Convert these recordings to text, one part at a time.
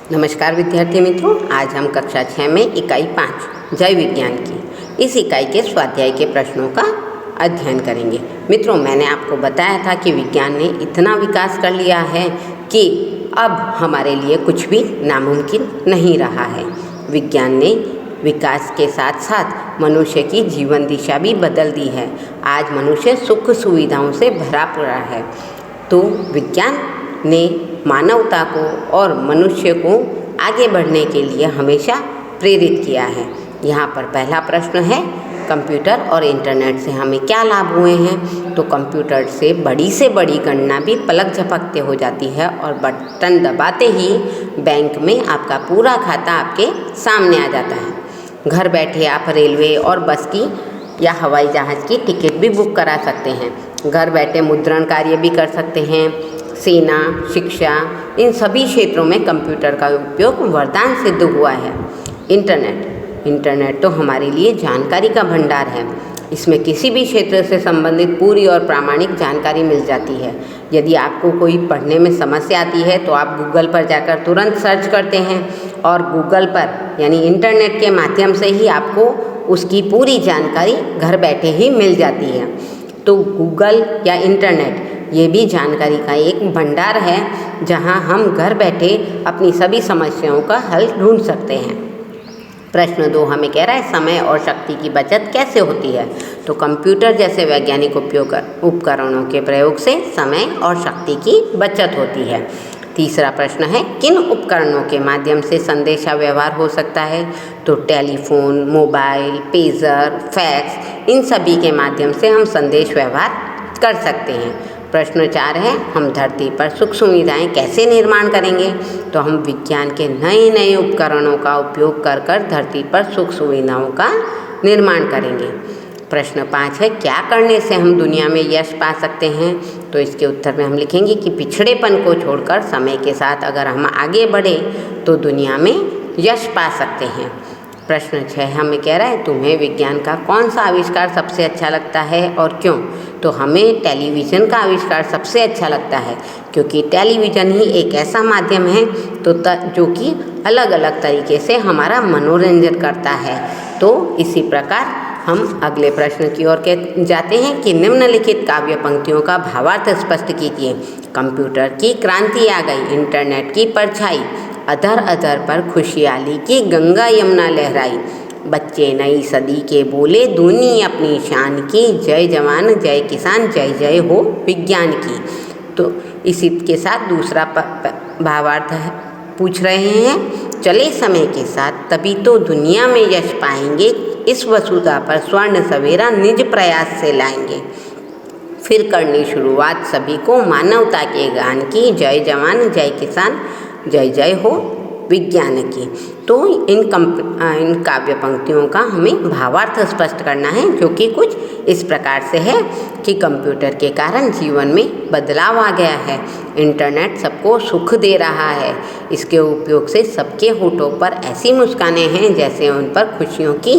नमस्कार विद्यार्थी मित्रों, आज हम कक्षा 6 में इकाई 5 जय विज्ञान की इस इकाई के स्वाध्याय के प्रश्नों का अध्ययन करेंगे। मित्रों, मैंने आपको बताया था कि विज्ञान ने इतना विकास कर लिया है कि अब हमारे लिए कुछ भी नामुमकिन नहीं रहा है। विज्ञान ने विकास के साथ साथ मनुष्य की जीवन दिशा भी बदल दी है। आज मनुष्य सुख सुविधाओं से भरा पड़ा है। तो विज्ञान ने मानवता को और मनुष्य को आगे बढ़ने के लिए हमेशा प्रेरित किया है। यहाँ पर पहला प्रश्न है, कंप्यूटर और इंटरनेट से हमें क्या लाभ हुए हैं? तो कंप्यूटर से बड़ी गणना भी पलक झपकते हो जाती है और बटन दबाते ही बैंक में आपका पूरा खाता आपके सामने आ जाता है। घर बैठे आप रेलवे और बस की या हवाई जहाज़ की टिकट भी बुक करा सकते हैं। घर बैठे मुद्रण कार्य भी कर सकते हैं। सेना, शिक्षा, इन सभी क्षेत्रों में कंप्यूटर का उपयोग वरदान सिद्ध हुआ है। इंटरनेट तो हमारे लिए जानकारी का भंडार है। इसमें किसी भी क्षेत्र से संबंधित पूरी और प्रामाणिक जानकारी मिल जाती है। यदि आपको कोई पढ़ने में समस्या आती है तो आप गूगल पर जाकर तुरंत सर्च करते हैं और गूगल पर यानी इंटरनेट के माध्यम से ही आपको उसकी पूरी जानकारी घर बैठे ही मिल जाती है। तो गूगल या इंटरनेट ये भी जानकारी का एक भंडार है, जहां हम घर बैठे अपनी सभी समस्याओं का हल ढूंढ सकते हैं। प्रश्न 2 हमें कह रहा है, समय और शक्ति की बचत कैसे होती है? तो कंप्यूटर जैसे वैज्ञानिक उपकरणों के प्रयोग से समय और शक्ति की बचत होती है। तीसरा प्रश्न है, किन उपकरणों के माध्यम से संदेशा व्यवहार हो सकता है? तो टेलीफोन, मोबाइल, पेजर, फैक्स, इन सभी के माध्यम से हम संदेश व्यवहार कर सकते हैं। प्रश्न 4 है, हम धरती पर सुख सुविधाएं कैसे निर्माण करेंगे? तो हम विज्ञान के नए नए उपकरणों का उपयोग कर धरती पर सुख सुविधाओं का निर्माण करेंगे। प्रश्न 5 है, क्या करने से हम दुनिया में यश पा सकते हैं? तो इसके उत्तर में हम लिखेंगे कि पिछड़ेपन को छोड़कर समय के साथ अगर हम आगे बढ़े तो दुनिया में यश पा सकते हैं। प्रश्न 6 हमें कह रहा है, तुम्हें विज्ञान का कौन सा आविष्कार सबसे अच्छा लगता है और क्यों? तो हमें टेलीविज़न का आविष्कार सबसे अच्छा लगता है, क्योंकि टेलीविज़न ही एक ऐसा माध्यम है जो कि अलग अलग तरीके से हमारा मनोरंजन करता है। तो इसी प्रकार हम अगले प्रश्न की ओर जाते हैं कि निम्नलिखित काव्य पंक्तियों का भावार्थ स्पष्ट कीजिए। कंप्यूटर की क्रांति आ गई, इंटरनेट की परछाई, अधर अधर पर खुशहाली की गंगा यमुना लहराई, बच्चे नई सदी के बोले दूनी अपनी शान की, जय जवान जय किसान जय जय हो विज्ञान की। तो इसी के साथ दूसरा भावार्थ पूछ रहे हैं, चले समय के साथ तभी तो दुनिया में यश पाएंगे, इस वसुधा पर स्वर्ण सवेरा निज प्रयास से लाएंगे, फिर करनी शुरुआत सभी को मानवता के गान की, जय जवान जय किसान जय जय हो विज्ञान की। तो इन काव्य पंक्तियों का हमें भावार्थ स्पष्ट करना है, जो कि कुछ इस प्रकार से है कि कंप्यूटर के कारण जीवन में बदलाव आ गया है। इंटरनेट सबको सुख दे रहा है। इसके उपयोग से सबके होठों पर ऐसी मुस्कानें हैं जैसे उन पर खुशियों की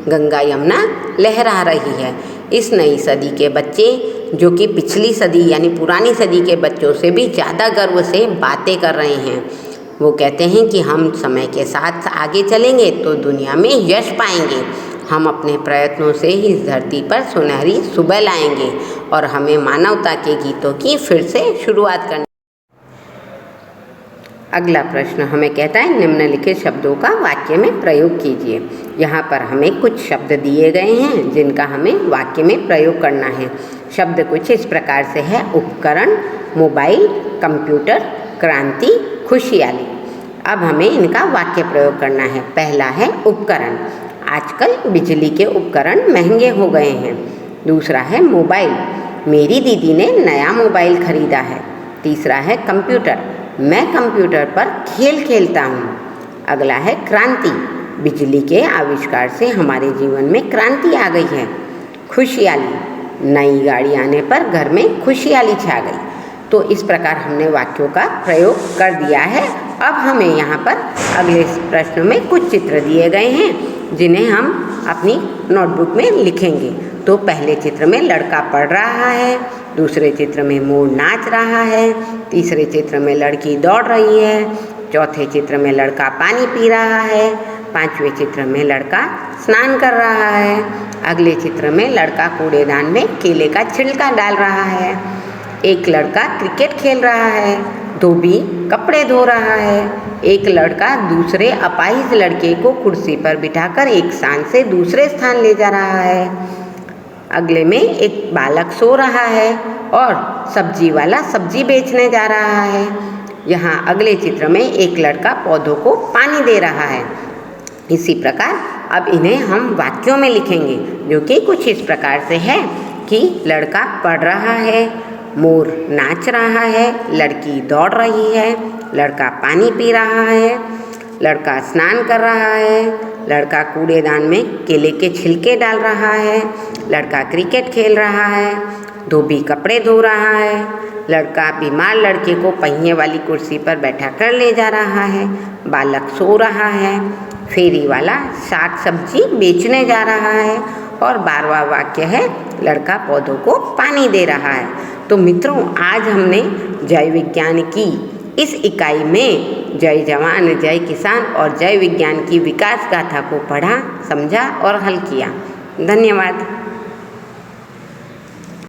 गंगा यमुना लहरा रही है। इस नई सदी के बच्चे, जो कि पिछली सदी यानी पुरानी सदी के बच्चों से भी ज़्यादा गर्व से बातें कर रहे हैं, वो कहते हैं कि हम समय के साथ आगे चलेंगे तो दुनिया में यश पाएंगे। हम अपने प्रयत्नों से ही इस धरती पर सुनहरी सुबह लाएंगे और हमें मानवता के गीतों की फिर से शुरुआत करनी। अगला प्रश्न हमें कहता है, निम्नलिखित शब्दों का वाक्य में प्रयोग कीजिए। यहाँ पर हमें कुछ शब्द दिए गए हैं जिनका हमें वाक्य में प्रयोग करना है। शब्द कुछ इस प्रकार से है, उपकरण, मोबाइल, कंप्यूटर, क्रांति, खुशहाली। अब हमें इनका वाक्य प्रयोग करना है। पहला है उपकरण, आजकल बिजली के उपकरण महंगे हो गए हैं। दूसरा है मोबाइल, मेरी दीदी ने नया मोबाइल खरीदा है। तीसरा है कंप्यूटर, मैं कंप्यूटर पर खेल खेलता हूँ। अगला है क्रांति, बिजली के आविष्कार से हमारे जीवन में क्रांति आ गई है। खुशहाली, नई गाड़ी आने पर घर में खुशहाली छा गई। तो इस प्रकार हमने वाक्यों का प्रयोग कर दिया है। अब हमें यहाँ पर अगले प्रश्न में कुछ चित्र दिए गए हैं जिन्हें हम अपनी नोटबुक में लिखेंगे। तो पहले चित्र में लड़का पढ़ रहा है, दूसरे चित्र में मोर नाच रहा है, तीसरे चित्र में लड़की दौड़ रही है, चौथे चित्र में लड़का पानी पी रहा है। पांचवें चित्र में लड़का स्नान कर रहा है। अगले चित्र में लड़का कूड़ेदान में केले का छिलका डाल रहा है। एक लड़का क्रिकेट खेल रहा है। धोबी कपड़े धो रहा है। एक लड़का दूसरे अपाहिज लड़के को कुर्सी पर बिठाकर एक स्थान से दूसरे स्थान ले जा रहा है। अगले में एक बालक सो रहा है और सब्जी वाला सब्जी बेचने जा रहा है। यहाँ अगले चित्र में एक लड़का पौधों को पानी दे रहा है। इसी प्रकार अब इन्हें हम वाक्यों में लिखेंगे, जो कि कुछ इस प्रकार से है कि लड़का पढ़ रहा है, मोर नाच रहा है, लड़की दौड़ रही है, लड़का पानी पी रहा है, लड़का स्नान कर रहा है, लड़का कूड़ेदान में केले के छिलके डाल रहा है, लड़का क्रिकेट खेल रहा है, धोबी कपड़े धो रहा है, लड़का बीमार लड़के को पहिए वाली कुर्सी पर बैठा कर ले जा रहा है, बालक सो रहा है, फेरी वाला साग सब्जी बेचने जा रहा है और 12वां वाक्य है लड़का पौधों को पानी दे रहा है। तो मित्रों, आज हमने जय विज्ञान की इस इकाई में जय जवान जय किसान और जय विज्ञान की विकास गाथा को पढ़ा, समझा और हल किया। धन्यवाद।